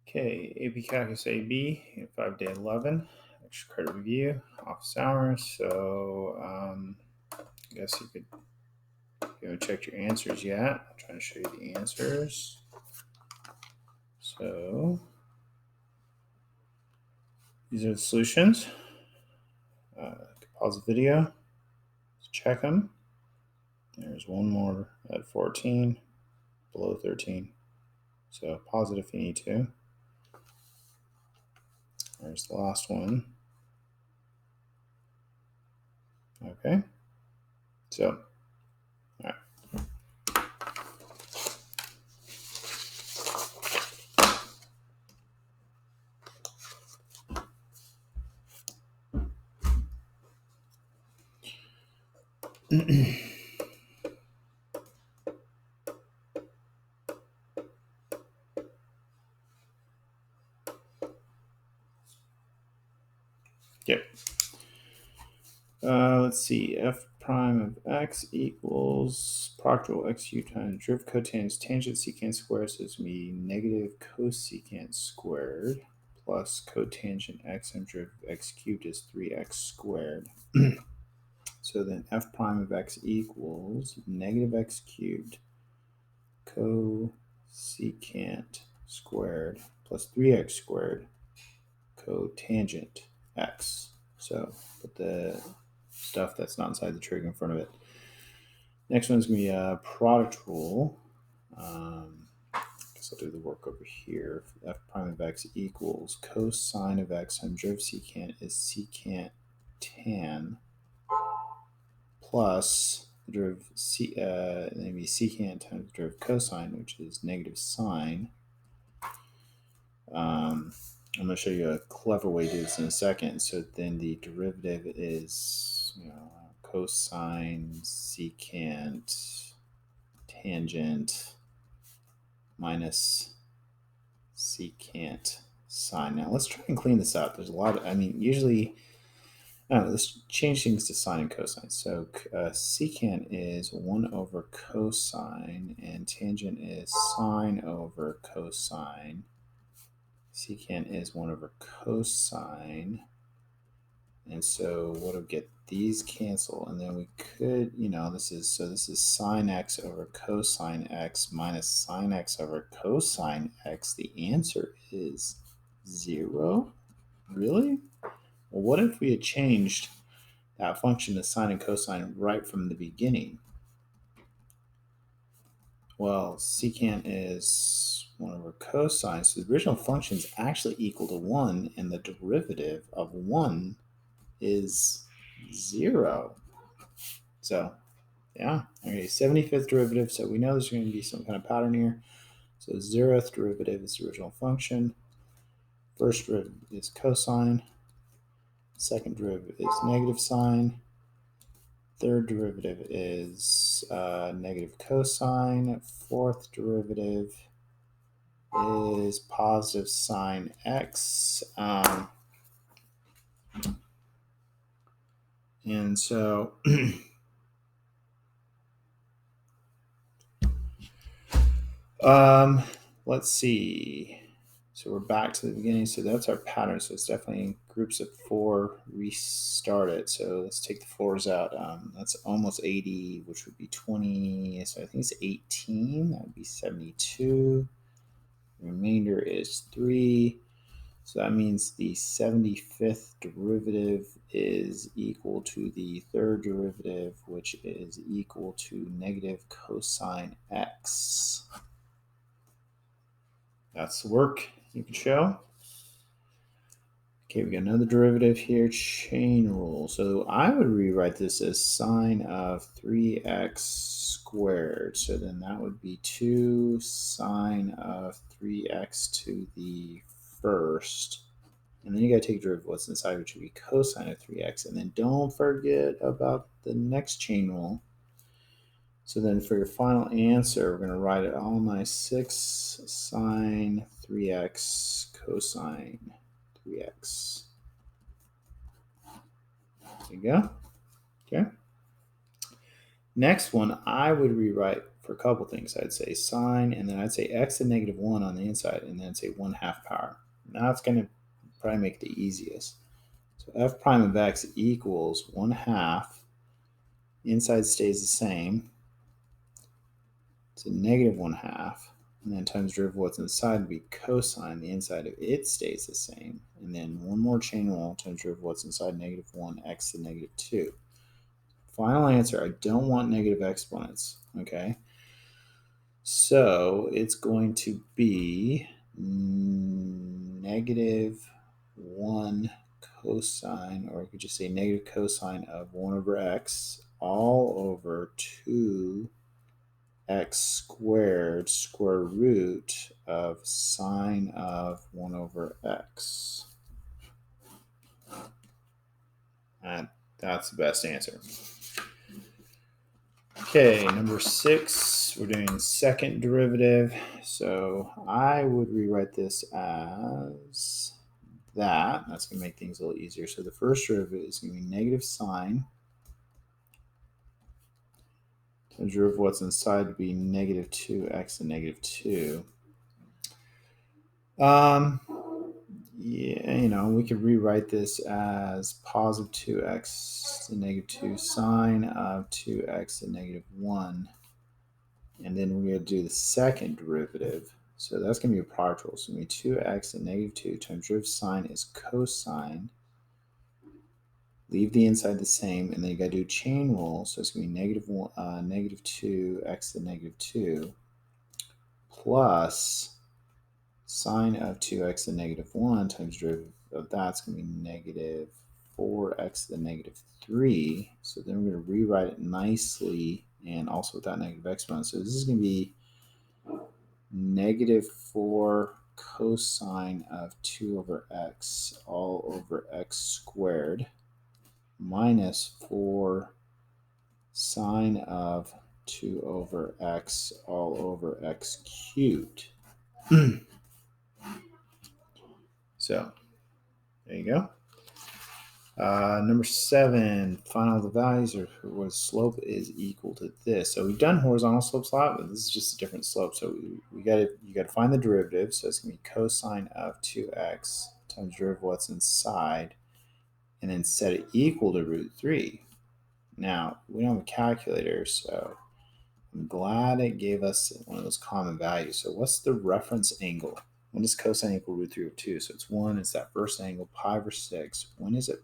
Okay, AP Calculus AB, 5 day 11, extra credit review, office hours. So I guess you could check your answers yet. I'm trying to show you the answers. So these are the solutions. Pause the video, let's check them. There's one more at 14, below 13. So pause it if you need to. There's the last one. Okay. So, all right. Yep. Let's see. F prime of x equals product rule x u times derivative cotangent tangent secant squared. So it's going to be negative cosecant squared plus cotangent x and derivative x cubed is 3x squared. So then f prime of x equals negative x cubed cosecant squared plus 3x squared cotangent x. So put the stuff that's not inside the trig in front of it. Next one's going to be a product rule. I guess I'll do the work over here. F prime of x equals cosine of x times derivative secant is secant tan plus the derivative maybe secant times derivative cosine, which is negative sine. I'm going to show you a clever way to do this in a second. So then the derivative is, cosine secant tangent minus secant sine. Now let's try and clean this up. There's a lot of, usually, let's change things to sine and cosine. So secant is 1 over cosine and tangent is sine over cosine. Secant is 1 over cosine. And so what do we get? These cancel, and then we could, this is sine x over cosine x minus sine x over cosine x. The answer is 0. Really? Well, what if we had changed that function to sine and cosine right from the beginning? Well, secant is 1 over cosine, so the original function is actually equal to 1, and the derivative of 1 is 0. So, yeah, okay, 75th derivative, so we know there's going to be some kind of pattern here. So 0th derivative is the original function. First derivative is cosine. Second derivative is negative sine. Third derivative is negative cosine. Fourth derivative is positive sine x. And so let's see. So we're back to the beginning. So that's our pattern. So it's definitely in groups of 4. Restart it. So let's take the 4s out. That's almost 80, which would be 20. So I think it's 18. That would be 72. The remainder is 3. So that means the 75th derivative is equal to the third derivative, which is equal to negative cosine x. That's the work you can show. Okay, we got another derivative here, chain rule. So I would rewrite this as sine of 3x squared. So then that would be 2 sine of 3x to the first. And then you got to take a derivative of what's inside, which would be cosine of 3x. And then don't forget about the next chain rule. So then for your final answer, we're going to write it all nice. 6 sine 3x cosine 3x. There you go. Okay. Next one, I would rewrite for a couple things. I'd say sine, and then I'd say x to negative 1 on the inside, and then I'd say 1/2 power. Now it's going to probably make it the easiest. So f prime of x equals 1/2. Inside stays the same. It's a negative 1/2. And then times derivative of what's inside would be cosine. The inside of it stays the same. And then one more chain rule times derivative of what's inside, negative 1 x to negative 2. Final answer, I don't want negative exponents, okay? So it's going to be negative 1 cosine, or you could just say negative cosine of 1 over x all over 2x squared square root of sine of 1 over x. And that's the best answer. Okay, number 6, we're doing second derivative. So I would rewrite this as that. That's going to make things a little easier. So the first derivative is going to be negative sine. The derivative of what's inside would be negative 2x and negative 2. Yeah, we could rewrite this as positive 2x to negative 2 sine of 2x to negative 1. And then we're going to do the second derivative. So that's going to be a product rule. So it's going to be 2x and negative 2 times derivative sine is cosine. Leave the inside the same, and then you got to do chain rule. So it's going to be negative 2x to negative 2 plus sine of 2x to negative 1 times derivative of that's going to be negative 4x to the negative 3. So then we're going to rewrite it nicely and also without negative exponent. So this is going to be negative 4 cosine of 2 over x all over x squared minus 4 sine of 2 over x all over x cubed. So there you go. Number 7, final the values or where slope is equal to this. So we've done horizontal slopes a lot, but this is just a different slope. So you got to find the derivative. So it's going to be cosine of 2x times derivative of what's inside, and then set it equal to root 3. Now we don't have a calculator, so I'm glad it gave us one of those common values. So what's the reference angle? When does cosine equal root 3 over 2? So it's 1. It's that first angle, pi over 6. When is it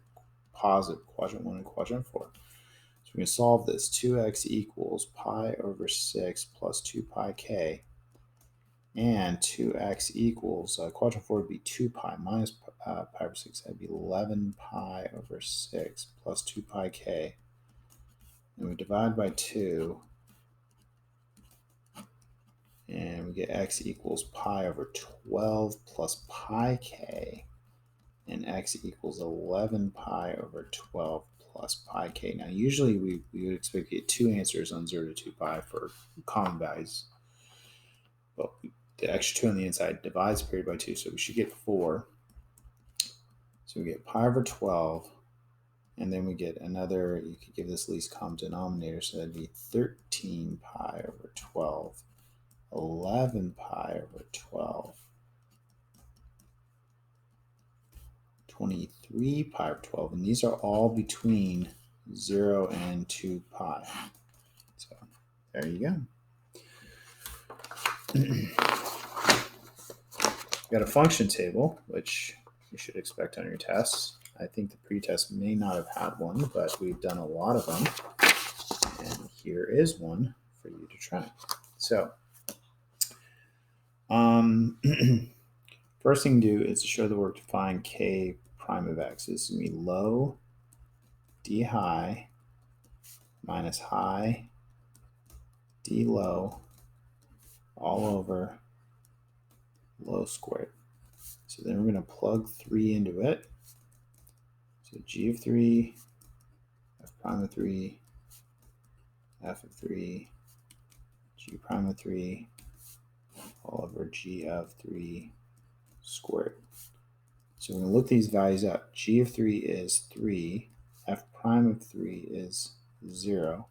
positive? Quadrant 1 and quadrant 4. So we're going to solve this. 2x equals pi over 6 plus 2 pi k. And 2x equals, quadrant 4 would be 2 pi minus pi over 6. That would be 11 pi over 6 plus 2 pi k. And we divide by 2. And we get x equals pi over 12 plus pi k. And x equals 11 pi over 12 plus pi k. Now, usually we would expect to get 2 answers on 0 to 2 pi for common values. But the extra 2 on the inside divides period by 2, so we should get 4. So we get pi over 12, and then we get another, you could give this least common denominator, so that'd be 13 pi over 12, 11 pi over 12, 23 pi over 12, and these are all between 0 and 2 pi. So there you go. Got a function table, which you should expect on your tests. I think the pretest may not have had one, but we've done a lot of them. And here is one for you to try. So, first thing to do is to show the work to find k prime of x. This is going to be low d high minus high d low all over low squared. So then we're going to plug 3 into it. So g of 3, f prime of 3, f of 3, g prime of 3, all over g of 3 squared. So we're going to look these values up. G of 3 is 3, f prime of 3 is 0,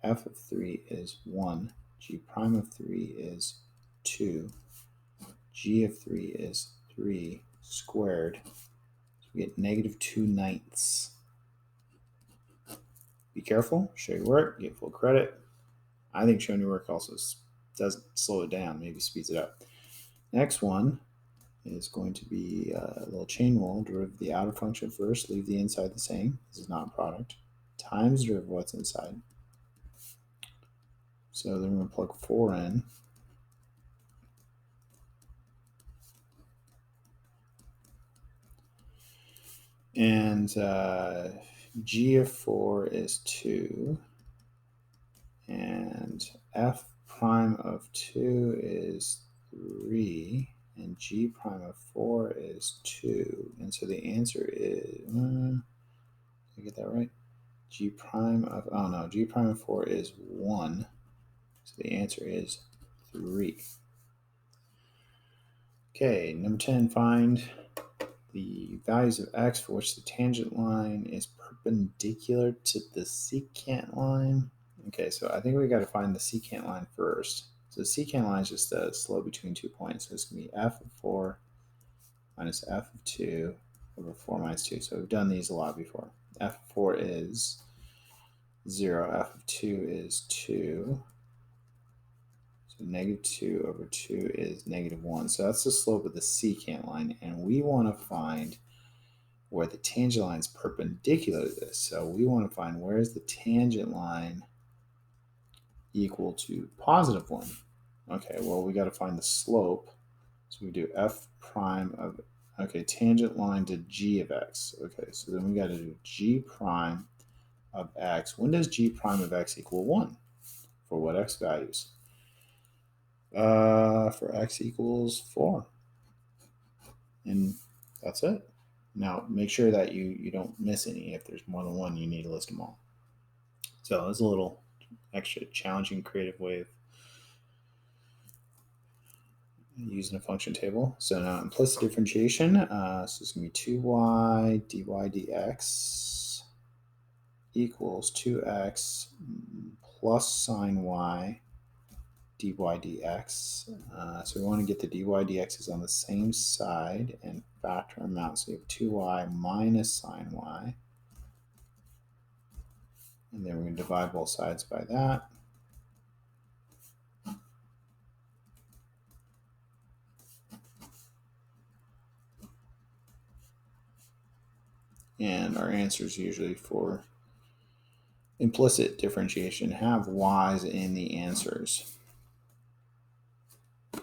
f of 3 is 1, g prime of 3 is 2. G of 3 is 3 squared. So we get negative 2/9. Be careful, show your work, get full credit. I think showing your work also doesn't slow it down, maybe speeds it up. Next one is going to be a little chain rule. Derive the outer function first, leave the inside the same. This is not a product. Times derive what's inside. So then we're going to plug 4 in. And g of 4 is 2. And f prime of 2 is 3. And g prime of 4 is 2. And so the answer is, did I get that right? G prime of, oh no, g prime of 4 is 1. So the answer is 3. Okay, number 10, find the values of x for which the tangent line is perpendicular to the secant line. Okay, so I think we got to find the secant line first. So the secant line is just the slope between 2 points. So it's going to be f of 4 minus f of 2 over 4 minus 2. So we've done these a lot before. F of 4 is 0. F of 2 is 2. So negative 2 over 2 is negative 1. So that's the slope of the secant line. And we want to find where the tangent line is perpendicular to this. So we want to find where is the tangent line equal to positive 1. Okay, well, we got to find the slope. So we do f prime of, okay, tangent line to g of x. Okay, so then we got to do g prime of x. When does g prime of x equal 1? For what x values? For x equals 4. And that's it. Now, make sure that you don't miss any. If there's more than one, you need to list them all. So it's a little extra challenging, creative way of using a function table. So now implicit differentiation. So it's going to be 2y dy dx equals 2x plus sine y dy dx. So we want to get the dy dx's on the same side and factor them out. So you have 2y minus sine y. And then we're going to divide both sides by that. And our answers usually for implicit differentiation have y's in the answers. So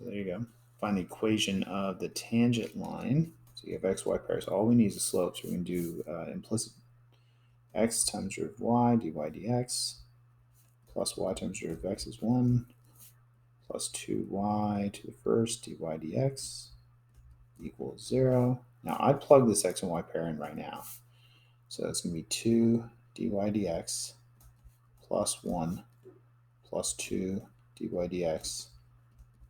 there you go. Find the equation of the tangent line. So you have x, y pairs. All we need is a slope. So we can do implicit x times root of y dy dx plus y times root of x is 1 plus 2y to the first dy dx equals 0. Now I plug this x and y pair in right now. So it's going to be 2 dy dx plus 1 plus 2 dy dx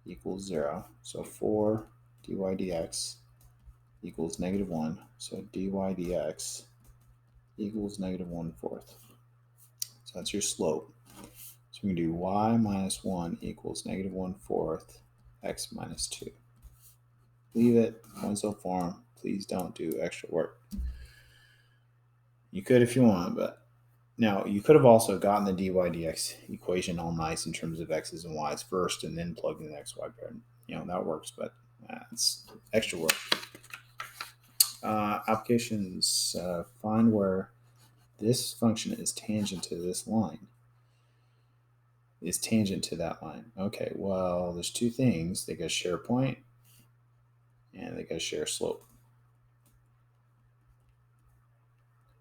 equals 0. So 4 dy dx equals negative 1. So dy dx equals negative 1/4. So that's your slope. So we can do y minus 1 equals negative 1/4 x minus 2. Leave it, Winslow form. Please don't do extra work. You could if you want, but now you could have also gotten the dy dx equation all nice in terms of x's and y's first and then plug in the x, y pair. You know, that works, but it's extra work. Applications, find where this function is tangent to this line. Is tangent to that line. Okay, well, there's two things. They got to share a point and they got to share a slope.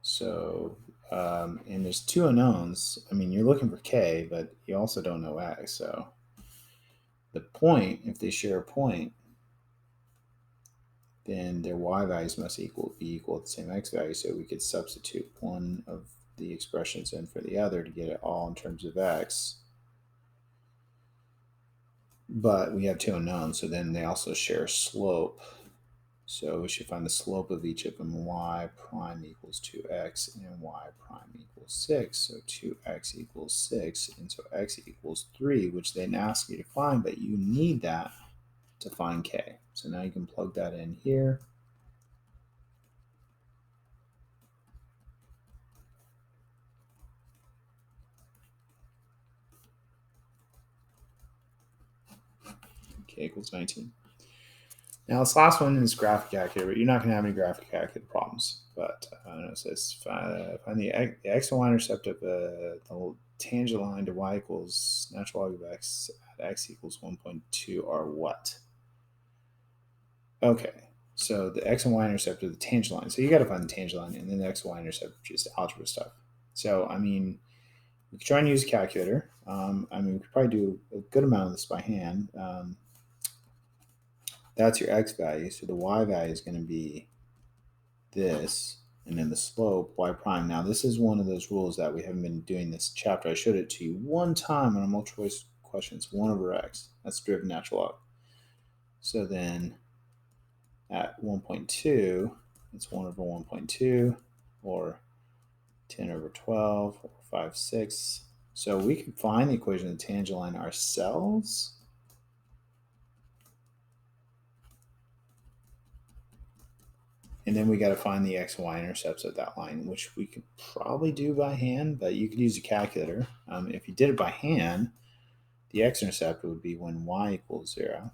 So, and there's two unknowns. I mean, you're looking for k, but you also don't know x. So the point, if they share a point, then their y values must be equal to the same x value. So we could substitute one of the expressions in for the other to get it all in terms of x. But we have two unknowns, so then they also share a slope. So we should find the slope of each of them. Y prime equals 2x and y prime equals 6. So 2x equals 6. And so x equals 3, which they didn't ask you to find, but you need that to find k. So now you can plug that in here. K equals 19. Now this last one is graphic calculator, but you're not going to have any graphic calculator problems. But it says find the x and y intercept of the tangent line to y equals natural log of x at x equals 1.2 are what? Okay, so the x and y intercept of the tangent line. So you got to find the tangent line, and then the x and y intercept just algebra stuff. So I mean, we could try and use a calculator. I mean, we could probably do a good amount of this by hand. That's your x value. So the y value is going to be this, and then the slope y prime. Now this is one of those rules that we haven't been doing this chapter. I showed it to you one time on a multiple choice question. It's 1 over x. That's derivative natural log. So then at 1.2, it's 1 over 1.2, or 10 over 12, or 5, 6. So we can find the equation of the tangent line ourselves. And then we got to find the x and y intercepts of that line, which we could probably do by hand, but you could use a calculator. If you did it by hand, the x-intercept would be when y equals 0.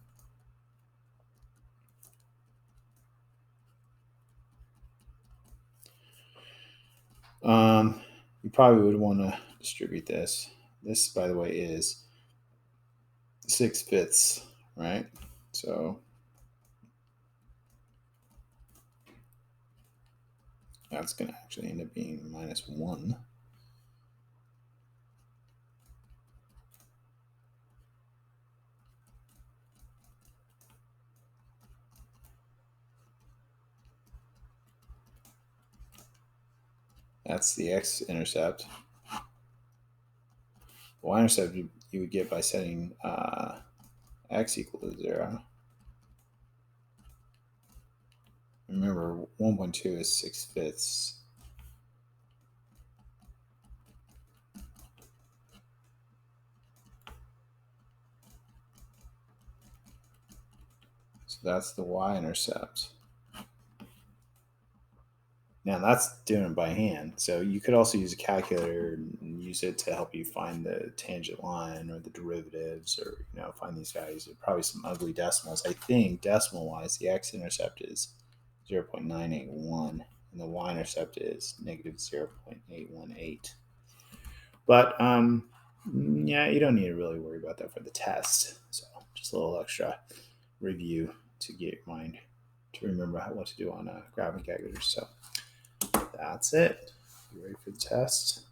You probably would want to distribute this. This, by the way, is 6/5, right? So that's going to actually end up being -1. That's the x-intercept. Y-intercept you would get by setting x equal to 0. Remember, 1.2 is 6/5. So that's the y-intercept. Now that's doing it by hand. So you could also use a calculator and use it to help you find the tangent line or the derivatives, or find these values. There are probably some ugly decimals. I think decimal wise, the x-intercept is 0.981 and the y-intercept is -0.818. But yeah, you don't need to really worry about that for the test. So just a little extra review to get your mind to remember what to do on a graphing calculator. So that's it. You ready for the test?